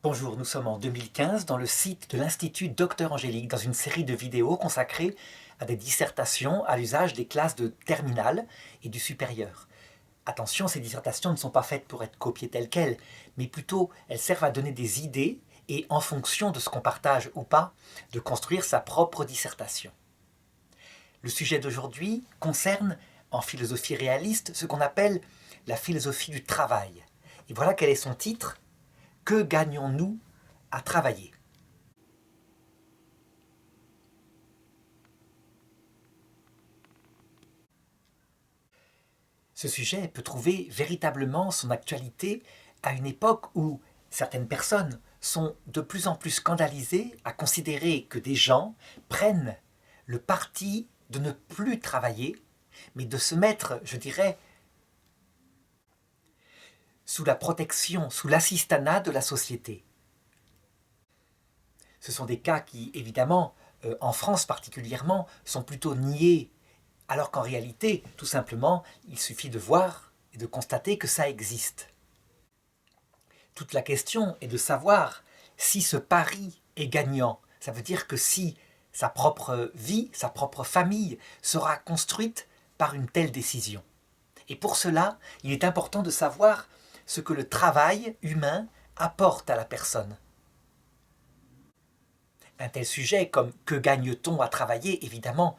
Bonjour, nous sommes en 2015 dans le site de l'Institut Docteur Angélique dans une série de vidéos consacrées à des dissertations à l'usage des classes de terminale et du supérieur. Attention, ces dissertations ne sont pas faites pour être copiées telles quelles, mais plutôt elles servent à donner des idées et en fonction de ce qu'on partage ou pas, de construire sa propre dissertation. Le sujet d'aujourd'hui concerne, en philosophie réaliste, ce qu'on appelle la philosophie du travail. Et voilà quel est son titre. Que gagnons-nous à travailler ? Ce sujet peut trouver véritablement son actualité à une époque où certaines personnes sont de plus en plus scandalisées à considérer que des gens prennent le parti de ne plus travailler, mais de se mettre, je dirais, sous la protection, sous l'assistanat de la société. Ce sont des cas qui, évidemment, en France particulièrement, sont plutôt niés, alors qu'en réalité, tout simplement, il suffit de voir et de constater que ça existe. Toute la question est de savoir si ce pari est gagnant. Ça veut dire que si sa propre vie, sa propre famille sera construite par une telle décision. Et pour cela, il est important de savoir ce que le travail humain apporte à la personne. Un tel sujet comme « que gagne-t-on à travailler ?» évidemment,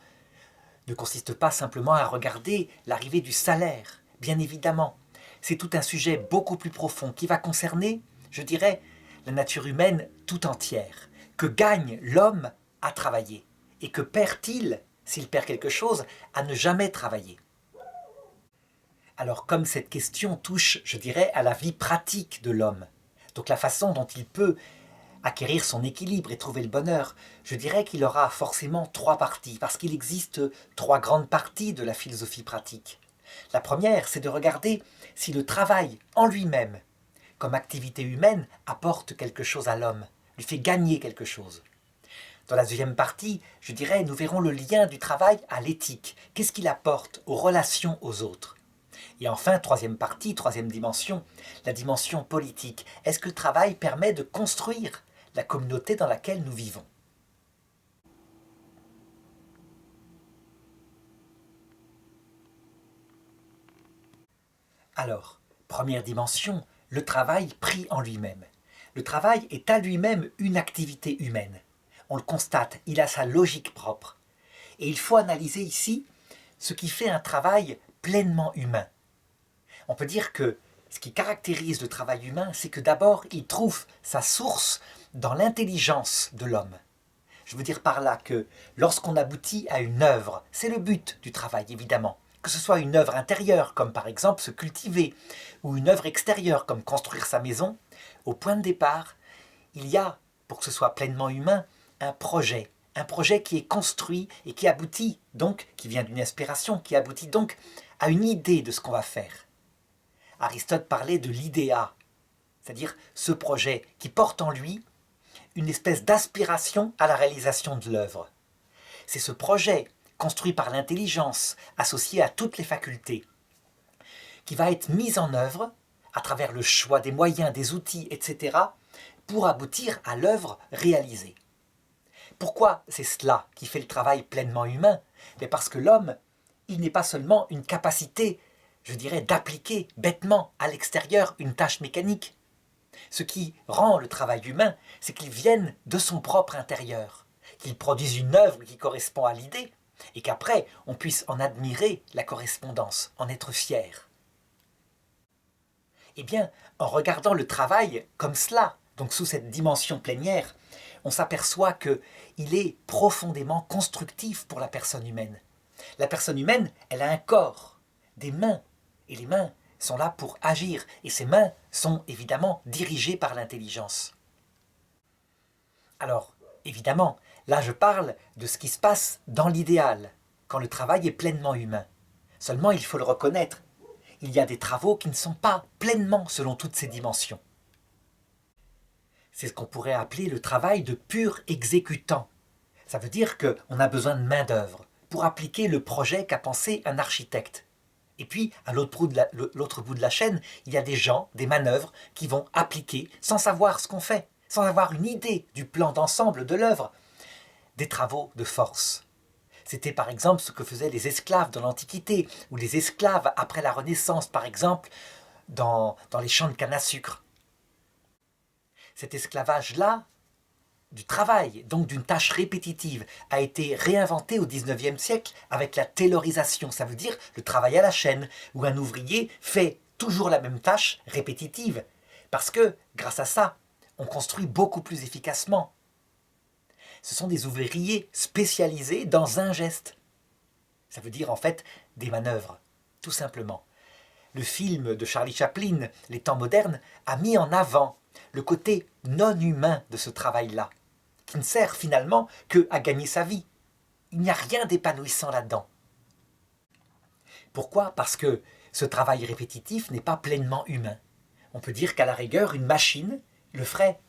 ne consiste pas simplement à regarder l'arrivée du salaire, bien évidemment. C'est tout un sujet beaucoup plus profond qui va concerner, je dirais, la nature humaine tout entière. Que gagne l'homme à travailler ? Et que perd-il, s'il perd quelque chose, à ne jamais travailler ? Alors comme cette question touche, je dirais, à la vie pratique de l'homme, donc la façon dont il peut acquérir son équilibre et trouver le bonheur, je dirais qu'il aura forcément trois parties, parce qu'il existe trois grandes parties de la philosophie pratique. La première, c'est de regarder si le travail en lui-même, comme activité humaine, apporte quelque chose à l'homme, lui fait gagner quelque chose. Dans la deuxième partie, je dirais, nous verrons le lien du travail à l'éthique. Qu'est-ce qu'il apporte aux relations aux autres ? Et enfin, troisième partie, troisième dimension, la dimension politique. Est-ce que le travail permet de construire la communauté dans laquelle nous vivons ? Alors, première dimension, le travail pris en lui-même. Le travail est à lui-même une activité humaine. On le constate, il a sa logique propre. Et il faut analyser ici ce qui fait un travail pleinement humain. On peut dire que ce qui caractérise le travail humain, c'est que d'abord, il trouve sa source dans l'intelligence de l'homme. Je veux dire par là que lorsqu'on aboutit à une œuvre, c'est le but du travail évidemment, que ce soit une œuvre intérieure comme par exemple se cultiver, ou une œuvre extérieure comme construire sa maison, au point de départ, il y a, pour que ce soit pleinement humain, un projet qui est construit et qui aboutit donc, qui vient d'une inspiration, qui aboutit donc à une idée de ce qu'on va faire. Aristote parlait de l'idéa, c'est-à-dire ce projet qui porte en lui une espèce d'aspiration à la réalisation de l'œuvre. C'est ce projet, construit par l'intelligence, associé à toutes les facultés, qui va être mis en œuvre à travers le choix des moyens, des outils, etc., pour aboutir à l'œuvre réalisée. Pourquoi c'est cela qui fait le travail pleinement humain ? Mais parce que l'homme, il n'est pas seulement une capacité, je dirais, d'appliquer bêtement à l'extérieur une tâche mécanique. Ce qui rend le travail humain, c'est qu'il vienne de son propre intérieur, qu'il produise une œuvre qui correspond à l'idée, et qu'après, on puisse en admirer la correspondance, en être fier. Eh bien, en regardant le travail comme cela, donc sous cette dimension plénière, on s'aperçoit qu'il est profondément constructif pour la personne humaine. La personne humaine, elle a un corps, des mains, et les mains sont là pour agir, et ces mains sont évidemment dirigées par l'intelligence. Alors, évidemment, là je parle de ce qui se passe dans l'idéal, quand le travail est pleinement humain. Seulement, il faut le reconnaître, il y a des travaux qui ne sont pas pleinement selon toutes ces dimensions. C'est ce qu'on pourrait appeler le travail de pur exécutant. Ça veut dire qu'on a besoin de main-d'œuvre pour appliquer le projet qu'a pensé un architecte. Et puis, à l'autre bout de la chaîne, il y a des gens, des manœuvres qui vont appliquer sans savoir ce qu'on fait. sans avoir une idée du plan d'ensemble de l'œuvre, des travaux de force. C'était par exemple ce que faisaient les esclaves dans l'Antiquité, ou les esclaves après la Renaissance, par exemple, dans les champs de canne à sucre. Cet esclavage-là, du travail, donc d'une tâche répétitive, a été réinventé au XIXe siècle avec la taylorisation, ça veut dire le travail à la chaîne, où un ouvrier fait toujours la même tâche répétitive, parce que, grâce à ça, on construit beaucoup plus efficacement. Ce sont des ouvriers spécialisés dans un geste. Ça veut dire en fait des manœuvres, tout simplement. Le film de Charlie Chaplin, Les temps modernes, a mis en avant le côté non humain de ce travail-là, qui ne sert finalement qu'à gagner sa vie. Il n'y a rien d'épanouissant là-dedans. Pourquoi ? Parce que ce travail répétitif n'est pas pleinement humain. On peut dire qu'à la rigueur, une machine le ferait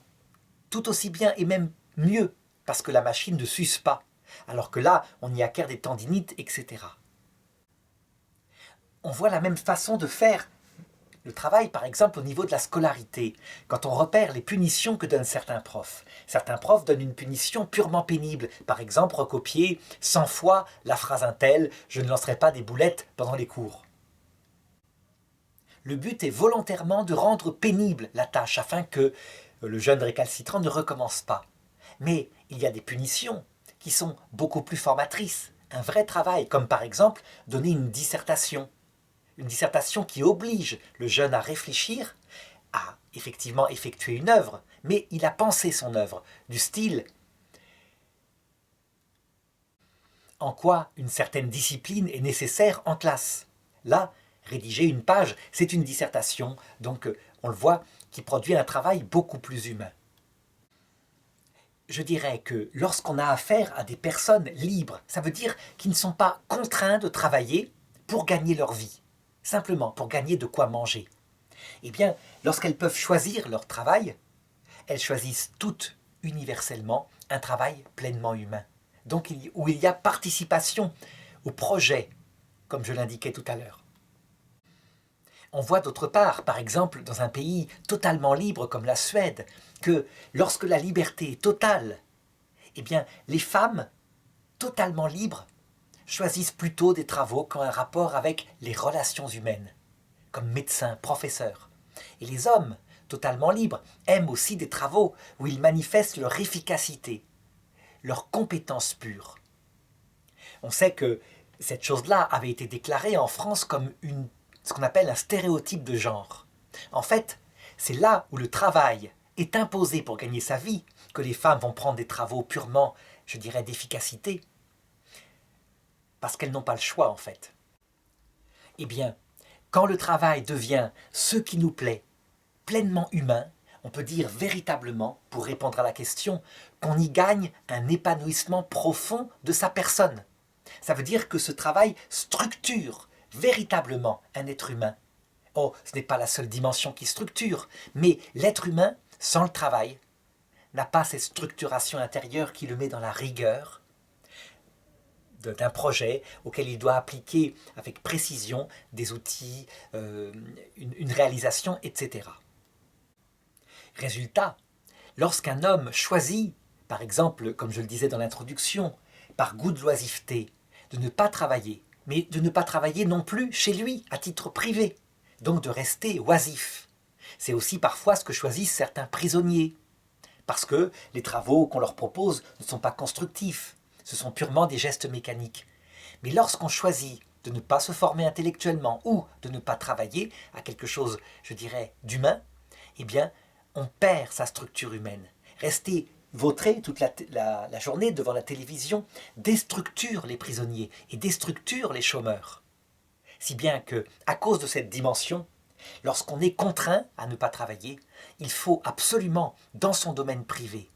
tout aussi bien et même mieux, parce que la machine ne s'use pas, alors que là, on y acquiert des tendinites, etc. On voit la même façon de faire le travail, par exemple, au niveau de la scolarité, quand on repère les punitions que donnent certains profs. Certains profs donnent une punition purement pénible, par exemple recopier 100 fois la phrase un tel « je ne lancerai pas des boulettes pendant les cours ». Le but est volontairement de rendre pénible la tâche afin que le jeune récalcitrant ne recommence pas. Mais il y a des punitions qui sont beaucoup plus formatrices, un vrai travail, comme par exemple donner une dissertation qui oblige le jeune à réfléchir, à effectivement effectuer une œuvre, mais il a pensé son œuvre, du style en quoi une certaine discipline est nécessaire en classe. Là, rédiger une page, c'est une dissertation, donc on le voit, qui produit un travail beaucoup plus humain. Je dirais que lorsqu'on a affaire à des personnes libres, ça veut dire qui ne sont pas contraints de travailler pour gagner leur vie, simplement pour gagner de quoi manger. Eh bien, lorsqu'elles peuvent choisir leur travail, elles choisissent toutes universellement un travail pleinement humain. Donc où il y a participation au projet, comme je l'indiquais tout à l'heure. On voit d'autre part, par exemple, dans un pays totalement libre comme la Suède, que lorsque la liberté est totale, eh bien, les femmes, totalement libres, choisissent plutôt des travaux qui ont un rapport avec les relations humaines, comme médecins, professeurs. Et les hommes, totalement libres, aiment aussi des travaux où ils manifestent leur efficacité, leur compétence pure. On sait que cette chose-là avait été déclarée en France comme ce qu'on appelle un stéréotype de genre. En fait, c'est là où le travail est imposé pour gagner sa vie que les femmes vont prendre des travaux purement, je dirais, d'efficacité, parce qu'elles n'ont pas le choix en fait. Eh bien, quand le travail devient ce qui nous plaît, pleinement humain, on peut dire véritablement, pour répondre à la question, qu'on y gagne un épanouissement profond de sa personne. Ça veut dire que ce travail structure véritablement un être humain. Oh, ce n'est pas la seule dimension qui structure, mais l'être humain, sans le travail, n'a pas cette structuration intérieure qui le met dans la rigueur d'un projet auquel il doit appliquer avec précision des outils, une réalisation, etc. Résultat, lorsqu'un homme choisit, par exemple, comme je le disais dans l'introduction, par goût de l'oisiveté, de ne pas travailler, mais de ne pas travailler non plus chez lui, à titre privé, donc de rester oisif. C'est aussi parfois ce que choisissent certains prisonniers, parce que les travaux qu'on leur propose ne sont pas constructifs, ce sont purement des gestes mécaniques. Mais lorsqu'on choisit de ne pas se former intellectuellement ou de ne pas travailler à quelque chose, je dirais, d'humain, eh bien, on perd sa structure humaine. Rester vautré toute la journée devant la télévision déstructure les prisonniers et déstructure les chômeurs. Si bien que, à cause de cette dimension, lorsqu'on est contraint à ne pas travailler, il faut absolument, dans son domaine privé,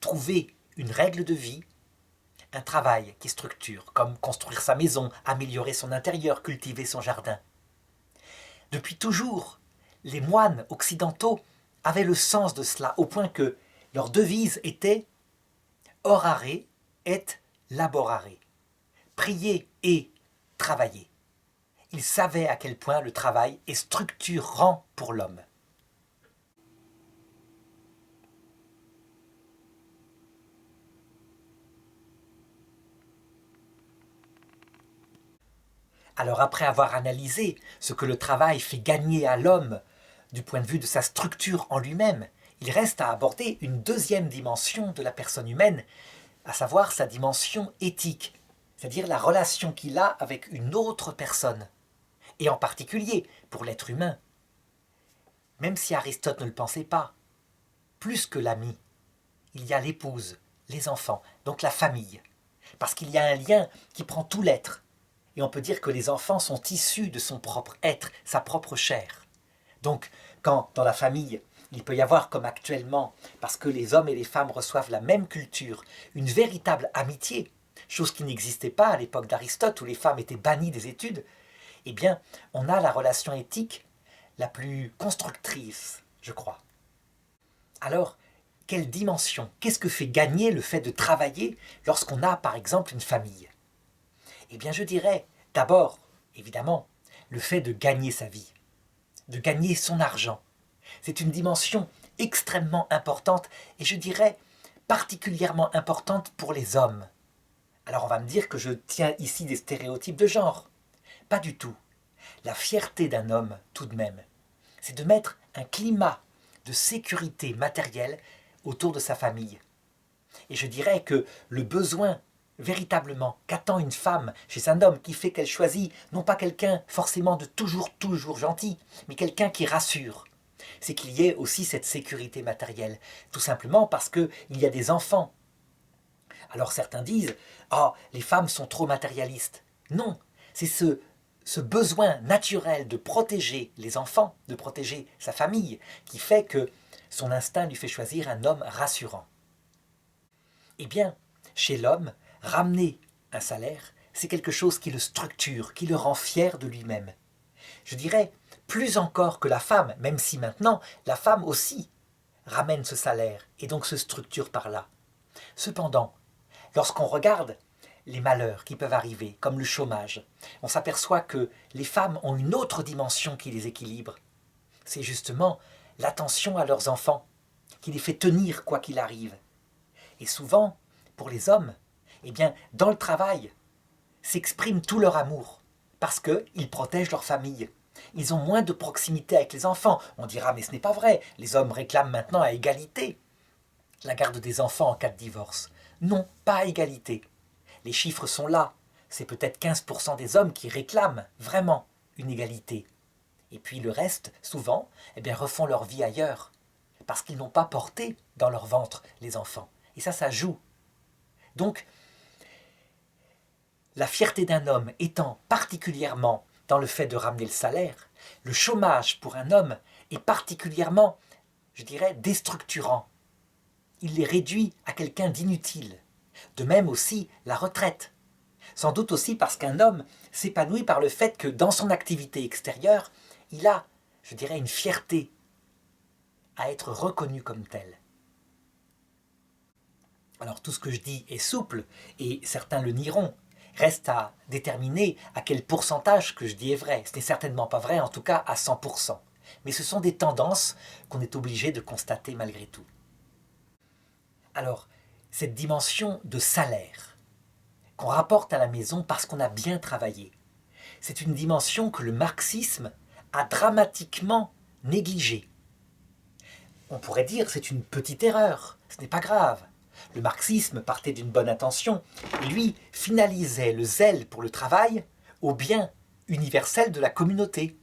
trouver une règle de vie, un travail qui structure, comme construire sa maison, améliorer son intérieur, cultiver son jardin. Depuis toujours, les moines occidentaux avaient le sens de cela, au point que leur devise était « orare et laborare », prier et travailler. Ils savaient à quel point le travail est structurant pour l'homme. Alors après avoir analysé ce que le travail fait gagner à l'homme du point de vue de sa structure en lui-même, il reste à aborder une deuxième dimension de la personne humaine, à savoir sa dimension éthique, c'est-à-dire la relation qu'il a avec une autre personne, et en particulier pour l'être humain. Même si Aristote ne le pensait pas, plus que l'ami, il y a l'épouse, les enfants, donc la famille, parce qu'il y a un lien qui prend tout l'être, et on peut dire que les enfants sont issus de son propre être, sa propre chair. Donc, quand dans la famille, il peut y avoir, comme actuellement, parce que les hommes et les femmes reçoivent la même culture, une véritable amitié, chose qui n'existait pas à l'époque d'Aristote, où les femmes étaient bannies des études, eh bien, on a la relation éthique la plus constructrice, je crois. Alors, quelle dimension, qu'est-ce que fait gagner le fait de travailler lorsqu'on a, par exemple, une famille? Eh bien, je dirais, d'abord, évidemment, le fait de gagner sa vie, de gagner son argent. C'est une dimension extrêmement importante et je dirais particulièrement importante pour les hommes. Alors on va me dire que je tiens ici des stéréotypes de genre. Pas du tout. La fierté d'un homme, tout de même, c'est de mettre un climat de sécurité matérielle autour de sa famille. Et je dirais que le besoin véritablement qu'attend une femme chez un homme qui fait qu'elle choisit non pas quelqu'un forcément de toujours gentil, mais quelqu'un qui rassure, c'est qu'il y ait aussi cette sécurité matérielle. Tout simplement parce qu'il y a des enfants. Alors certains disent « Ah, les femmes sont trop matérialistes ». Non, c'est ce besoin naturel de protéger les enfants, de protéger sa famille, qui fait que son instinct lui fait choisir un homme rassurant. Eh bien, chez l'homme, ramener un salaire, c'est quelque chose qui le structure, qui le rend fier de lui-même. Je dirais, plus encore que la femme, même si maintenant, la femme aussi ramène ce salaire et donc se structure par là. Cependant, lorsqu'on regarde les malheurs qui peuvent arriver, comme le chômage, on s'aperçoit que les femmes ont une autre dimension qui les équilibre. C'est justement l'attention à leurs enfants, qui les fait tenir quoi qu'il arrive. Et souvent, pour les hommes, eh bien, dans le travail, s'exprime tout leur amour, parce qu'ils protègent leur famille. Ils ont moins de proximité avec les enfants. On dira, mais ce n'est pas vrai, les hommes réclament maintenant à égalité la garde des enfants en cas de divorce. Non, pas à égalité. Les chiffres sont là. C'est peut-être 15% des hommes qui réclament vraiment une égalité. Et puis le reste, souvent, eh bien, refont leur vie ailleurs, parce qu'ils n'ont pas porté dans leur ventre les enfants. Et ça joue. Donc, la fierté d'un homme étant particulièrement dans le fait de ramener le salaire, le chômage pour un homme est particulièrement, je dirais, déstructurant. Il les réduit à quelqu'un d'inutile. De même aussi la retraite. Sans doute aussi parce qu'un homme s'épanouit par le fait que dans son activité extérieure, il a, je dirais, une fierté à être reconnu comme tel. Alors tout ce que je dis est souple, et certains le nieront. Reste à déterminer à quel pourcentage que je dis est vrai. Ce n'est certainement pas vrai, en tout cas à 100%. Mais ce sont des tendances qu'on est obligé de constater malgré tout. Alors, cette dimension de salaire qu'on rapporte à la maison parce qu'on a bien travaillé, c'est une dimension que le marxisme a dramatiquement négligée. On pourrait dire que c'est une petite erreur, ce n'est pas grave. Le marxisme partait d'une bonne intention et lui finalisait le zèle pour le travail au bien universel de la communauté.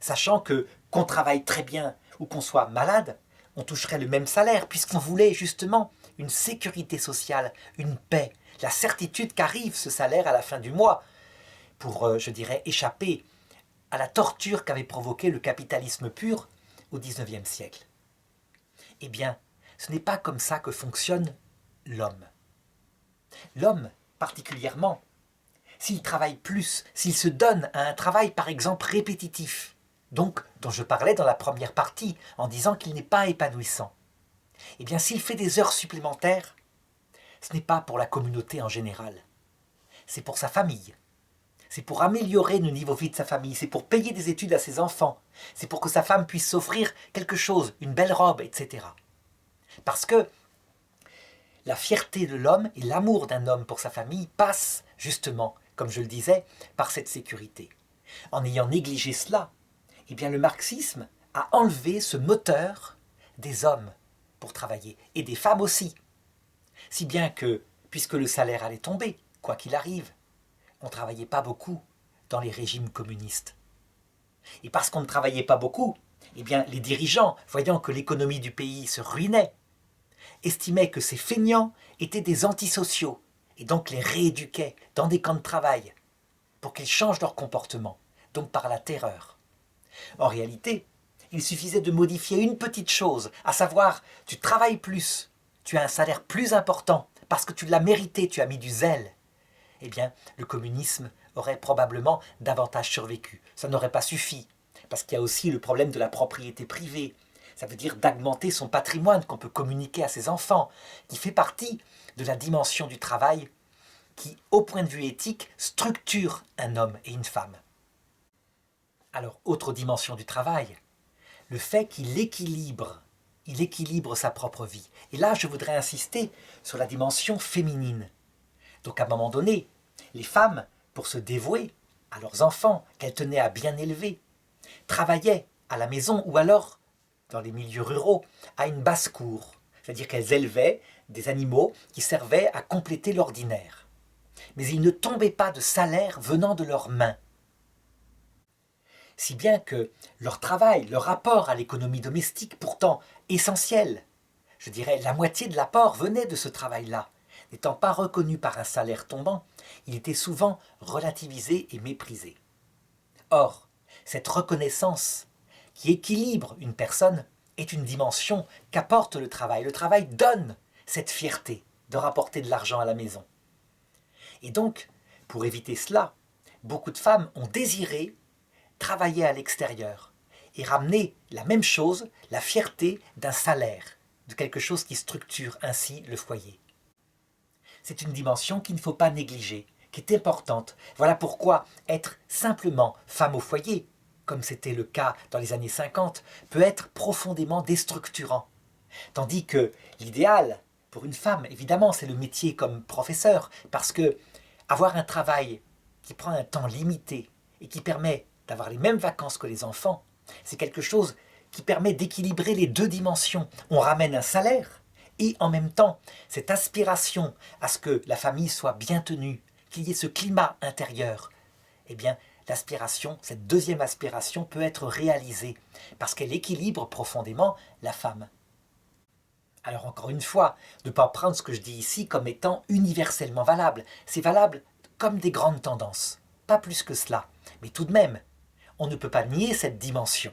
Sachant que qu'on travaille très bien ou qu'on soit malade, on toucherait le même salaire puisqu'on voulait justement une sécurité sociale, une paix, la certitude qu'arrive ce salaire à la fin du mois pour, je dirais, échapper à la torture qu'avait provoqué le capitalisme pur au XIXe siècle. Eh bien, ce n'est pas comme ça que fonctionne l'homme. L'homme, particulièrement, s'il travaille plus, s'il se donne à un travail par exemple répétitif, donc dont je parlais dans la première partie en disant qu'il n'est pas épanouissant, eh bien s'il fait des heures supplémentaires, ce n'est pas pour la communauté en général, c'est pour sa famille. C'est pour améliorer le niveau de vie de sa famille, c'est pour payer des études à ses enfants, c'est pour que sa femme puisse s'offrir quelque chose, une belle robe, etc. Parce que la fierté de l'homme et l'amour d'un homme pour sa famille passent justement comme je le disais, par cette sécurité. En ayant négligé cela, eh bien le marxisme a enlevé ce moteur des hommes pour travailler, et des femmes aussi. Si bien que, puisque le salaire allait tomber, quoi qu'il arrive, on ne travaillait pas beaucoup dans les régimes communistes. Et parce qu'on ne travaillait pas beaucoup, eh bien les dirigeants, voyant que l'économie du pays se ruinait, estimaient que ces feignants étaient des antisociaux, et donc les rééduquaient dans des camps de travail, pour qu'ils changent leur comportement, donc par la terreur. En réalité, il suffisait de modifier une petite chose, à savoir, tu travailles plus, tu as un salaire plus important, parce que tu l'as mérité, tu as mis du zèle. Eh bien, le communisme aurait probablement davantage survécu. Ça n'aurait pas suffi, parce qu'il y a aussi le problème de la propriété privée. Ça veut dire d'augmenter son patrimoine qu'on peut communiquer à ses enfants, qui fait partie de la dimension du travail qui, au point de vue éthique, structure un homme et une femme. Alors, autre dimension du travail, le fait qu'il équilibre sa propre vie. Et là, je voudrais insister sur la dimension féminine. Donc, à un moment donné, les femmes, pour se dévouer à leurs enfants qu'elles tenaient à bien élever, travaillaient à la maison ou alors, dans les milieux ruraux, à une basse-cour. C'est-à-dire qu'elles élevaient des animaux qui servaient à compléter l'ordinaire. Mais il ne tombait pas de salaire venant de leurs mains. Si bien que leur travail, leur rapport à l'économie domestique, pourtant essentiel, je dirais la moitié de l'apport venait de ce travail-là, n'étant pas reconnu par un salaire tombant, il était souvent relativisé et méprisé. Or, cette reconnaissance qui équilibre une personne est une dimension qu'apporte le travail. Le travail donne cette fierté de rapporter de l'argent à la maison. Et donc, pour éviter cela, beaucoup de femmes ont désiré travailler à l'extérieur et ramener la même chose, la fierté d'un salaire, de quelque chose qui structure ainsi le foyer. C'est une dimension qu'il ne faut pas négliger, qui est importante. Voilà pourquoi être simplement femme au foyer, comme c'était le cas dans les années 50, peut être profondément déstructurant. Tandis que l'idéal pour une femme, évidemment, c'est le métier comme professeur, parce que avoir un travail qui prend un temps limité et qui permet d'avoir les mêmes vacances que les enfants, c'est quelque chose qui permet d'équilibrer les deux dimensions. On ramène un salaire et en même temps, cette aspiration à ce que la famille soit bien tenue, qu'il y ait ce climat intérieur, eh bien, l'aspiration, cette deuxième aspiration peut être réalisée parce qu'elle équilibre profondément la femme. Alors encore une fois, ne pas prendre ce que je dis ici comme étant universellement valable. C'est valable comme des grandes tendances, pas plus que cela. Mais tout de même, on ne peut pas nier cette dimension.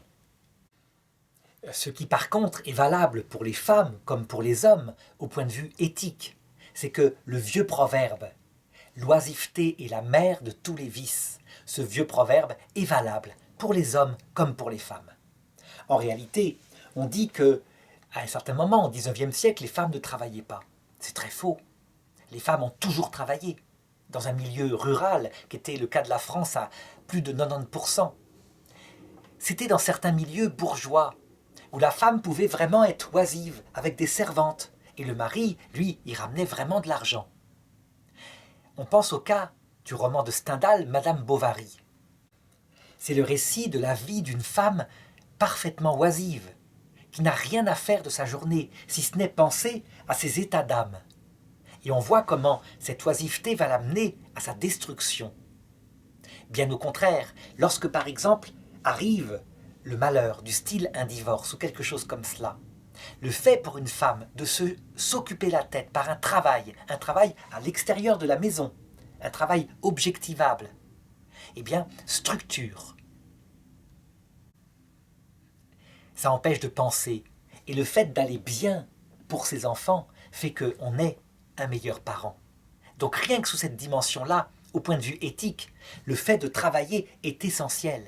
Ce qui par contre est valable pour les femmes comme pour les hommes au point de vue éthique, c'est que le vieux proverbe « l'oisiveté est la mère de tous les vices », ce vieux proverbe est valable pour les hommes comme pour les femmes. En réalité, on dit que à un certain moment, au XIXe siècle, les femmes ne travaillaient pas. C'est très faux. Les femmes ont toujours travaillé, dans un milieu rural, qui était le cas de la France à plus de 90%. C'était dans certains milieux bourgeois, où la femme pouvait vraiment être oisive, avec des servantes, et le mari, lui, y ramenait vraiment de l'argent. On pense au cas du roman de Stendhal, Madame Bovary. C'est le récit de la vie d'une femme parfaitement oisive, qui n'a rien à faire de sa journée, si ce n'est penser à ses états d'âme. Et on voit comment cette oisiveté va l'amener à sa destruction. Bien au contraire, lorsque par exemple arrive le malheur, du style un divorce ou quelque chose comme cela, le fait pour une femme de s'occuper la tête par un travail à l'extérieur de la maison, un travail objectivable, eh bien, structure. Ça empêche de penser. Et le fait d'aller bien pour ses enfants fait qu'on est un meilleur parent. Donc rien que sous cette dimension-là, au point de vue éthique, le fait de travailler est essentiel.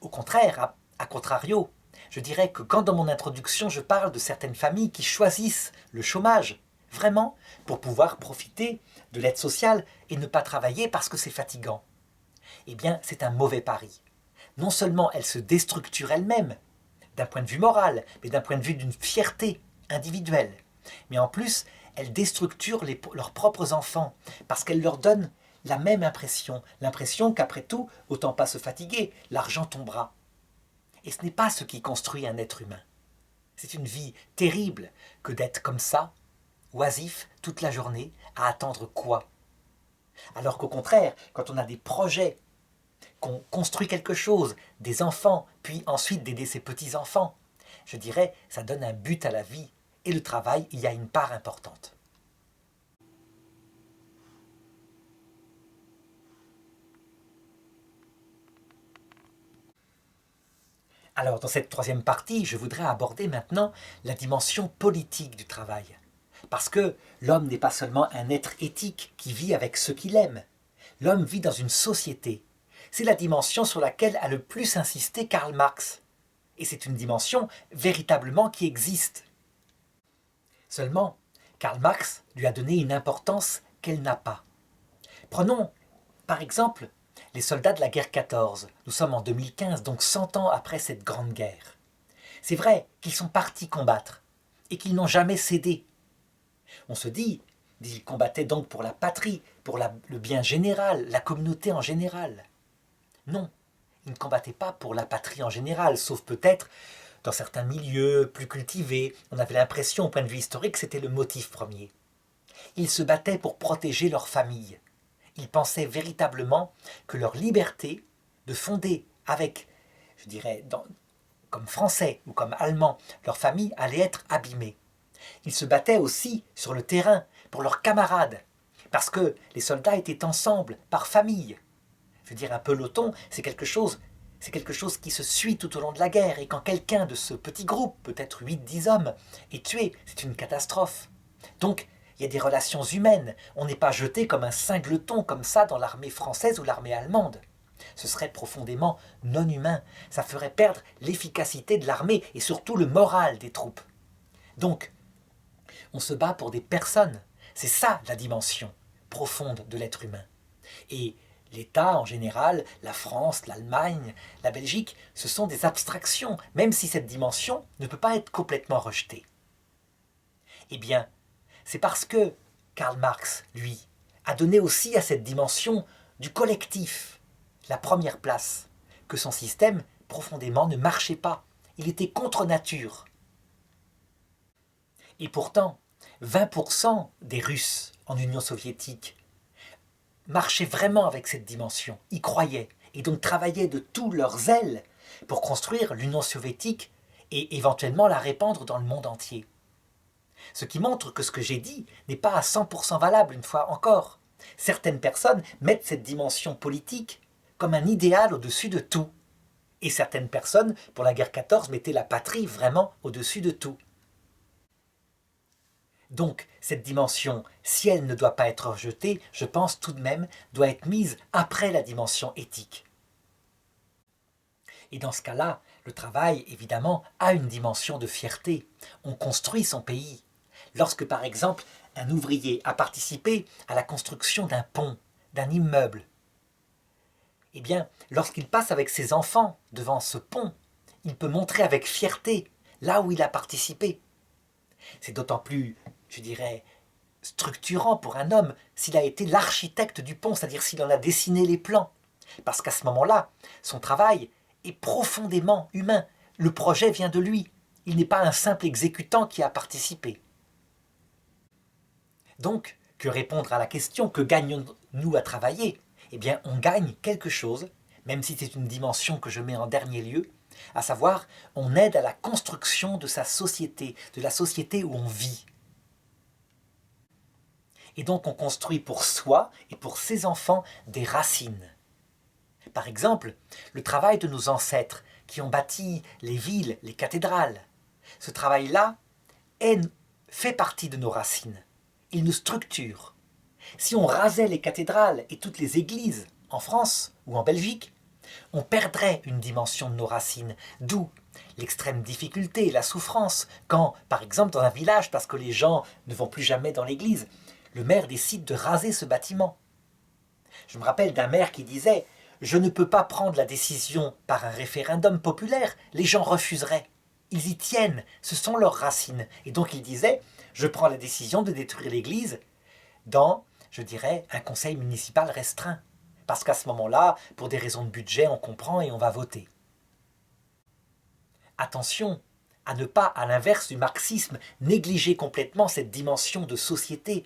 Au contraire, à contrario, je dirais que quand dans mon introduction je parle de certaines familles qui choisissent le chômage, vraiment, pour pouvoir profiter de l'aide sociale et ne pas travailler parce que c'est fatigant, eh bien c'est un mauvais pari. Non seulement elles se déstructurent elles-mêmes, d'un point de vue moral, mais d'un point de vue d'une fierté individuelle. Mais en plus, elles déstructurent leurs propres enfants, parce qu'elles leur donnent la même impression, l'impression qu'après tout, autant pas se fatiguer, l'argent tombera. Et ce n'est pas ce qui construit un être humain. C'est une vie terrible que d'être comme ça, oisif, toute la journée, à attendre quoi? Alors qu'au contraire, quand on a des projets, qu'on construit quelque chose, des enfants, puis ensuite d'aider ses petits-enfants, je dirais, ça donne un but à la vie. Et le travail y a une part importante. Alors, dans cette troisième partie, je voudrais aborder maintenant la dimension politique du travail. Parce que l'homme n'est pas seulement un être éthique qui vit avec ceux qu'il aime. L'homme vit dans une société. C'est la dimension sur laquelle a le plus insisté Karl Marx. Et c'est une dimension véritablement qui existe. Seulement, Karl Marx lui a donné une importance qu'elle n'a pas. Prenons, par exemple, les soldats de la guerre 14. Nous sommes en 2015, donc 100 ans après cette grande guerre. C'est vrai qu'ils sont partis combattre et qu'ils n'ont jamais cédé. On se dit, ils combattaient donc pour la patrie, pour le bien général, la communauté en général. Non, ils ne combattaient pas pour la patrie en général, sauf peut-être dans certains milieux plus cultivés. On avait l'impression, au point de vue historique, que c'était le motif premier. Ils se battaient pour protéger leur famille. Ils pensaient véritablement que leur liberté de fonder avec, je dirais, comme Français ou comme Allemands, leur famille allait être abîmée. Ils se battaient aussi sur le terrain pour leurs camarades, parce que les soldats étaient ensemble, par famille. Je veux dire, un peloton, c'est quelque chose qui se suit tout au long de la guerre, et quand quelqu'un de ce petit groupe, peut-être 8-10 hommes, est tué, c'est une catastrophe. Donc, il y a des relations humaines. On n'est pas jeté comme un singleton comme ça dans l'armée française ou l'armée allemande. Ce serait profondément non humain. Ça ferait perdre l'efficacité de l'armée et surtout le moral des troupes. Donc, on se bat pour des personnes. C'est ça la dimension profonde de l'être humain. Et l'État en général, la France, l'Allemagne, la Belgique, ce sont des abstractions, même si cette dimension ne peut pas être complètement rejetée. Eh bien, c'est parce que Karl Marx, lui, a donné aussi à cette dimension du collectif la première place, que son système, profondément, ne marchait pas. Il était contre nature. Et pourtant, 20% des Russes en Union soviétique marchaient vraiment avec cette dimension, y croyaient, et donc travaillaient de tous leurs ailes pour construire l'Union soviétique et éventuellement la répandre dans le monde entier. Ce qui montre que ce que j'ai dit n'est pas à 100% valable, une fois encore. Certaines personnes mettent cette dimension politique comme un idéal au-dessus de tout. Et certaines personnes, pour la guerre 14, mettaient la patrie vraiment au-dessus de tout. Donc, cette dimension, si elle ne doit pas être rejetée, je pense tout de même, doit être mise après la dimension éthique. Et dans ce cas-là, le travail, évidemment, a une dimension de fierté. On construit son pays. Lorsque, par exemple, un ouvrier a participé à la construction d'un pont, d'un immeuble, eh bien, lorsqu'il passe avec ses enfants devant ce pont, il peut montrer avec fierté là où il a participé. C'est d'autant plus, je dirais, structurant pour un homme s'il a été l'architecte du pont, c'est-à-dire s'il en a dessiné les plans. Parce qu'à ce moment-là, son travail est profondément humain. Le projet vient de lui. Il n'est pas un simple exécutant qui a participé. Donc, que répondre à la question, que gagnons-nous à travailler? Eh bien, on gagne quelque chose, même si c'est une dimension que je mets en dernier lieu, à savoir, on aide à la construction de sa société, de la société où on vit. Et donc, on construit pour soi et pour ses enfants des racines. Par exemple, le travail de nos ancêtres qui ont bâti les villes, les cathédrales. Ce travail-là fait partie de nos racines. Il nous structure. Si on rasait les cathédrales et toutes les églises en France ou en Belgique, on perdrait une dimension de nos racines, d'où l'extrême difficulté, la souffrance, quand, par exemple, dans un village, parce que les gens ne vont plus jamais dans l'église, le maire décide de raser ce bâtiment. Je me rappelle d'un maire qui disait « Je ne peux pas prendre la décision par un référendum populaire, les gens refuseraient. Ils y tiennent, ce sont leurs racines. » Et donc il disait « Je prends la décision de détruire l'église dans je dirais, un conseil municipal restreint. Parce qu'à ce moment-là, pour des raisons de budget, on comprend et on va voter. Attention à ne pas, à l'inverse du marxisme, négliger complètement cette dimension de société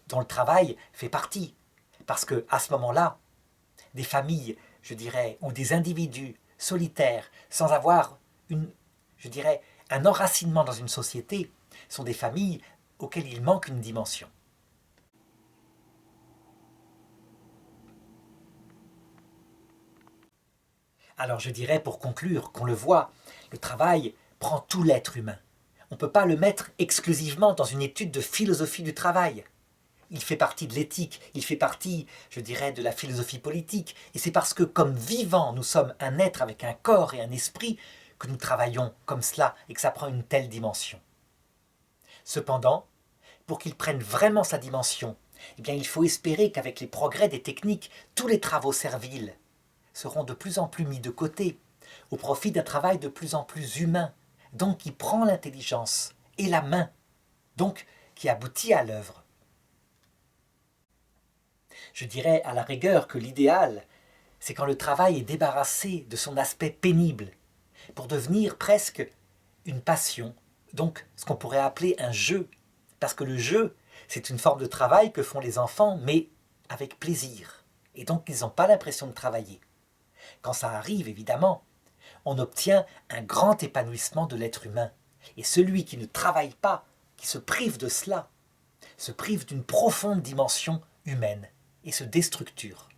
dont le travail fait partie. Parce qu'à ce moment-là, des familles, je dirais, ou des individus solitaires, sans avoir je dirais, un enracinement dans une société, sont des familles auxquelles il manque une dimension. Alors je dirais pour conclure qu'on le voit, le travail prend tout l'être humain. On ne peut pas le mettre exclusivement dans une étude de philosophie du travail. Il fait partie de l'éthique, il fait partie, je dirais, de la philosophie politique. Et c'est parce que comme vivants, nous sommes un être avec un corps et un esprit que nous travaillons comme cela et que ça prend une telle dimension. Cependant, pour qu'il prenne vraiment sa dimension, eh bien, il faut espérer qu'avec les progrès des techniques, tous les travaux serviles seront de plus en plus mis de côté, au profit d'un travail de plus en plus humain, donc qui prend l'intelligence et la main, donc qui aboutit à l'œuvre. Je dirais à la rigueur que l'idéal, c'est quand le travail est débarrassé de son aspect pénible, pour devenir presque une passion, donc ce qu'on pourrait appeler un jeu, parce que le jeu, c'est une forme de travail que font les enfants, mais avec plaisir, et donc ils n'ont pas l'impression de travailler. Quand ça arrive, évidemment, on obtient un grand épanouissement de l'être humain. Et celui qui ne travaille pas, qui se prive de cela, se prive d'une profonde dimension humaine et se déstructure.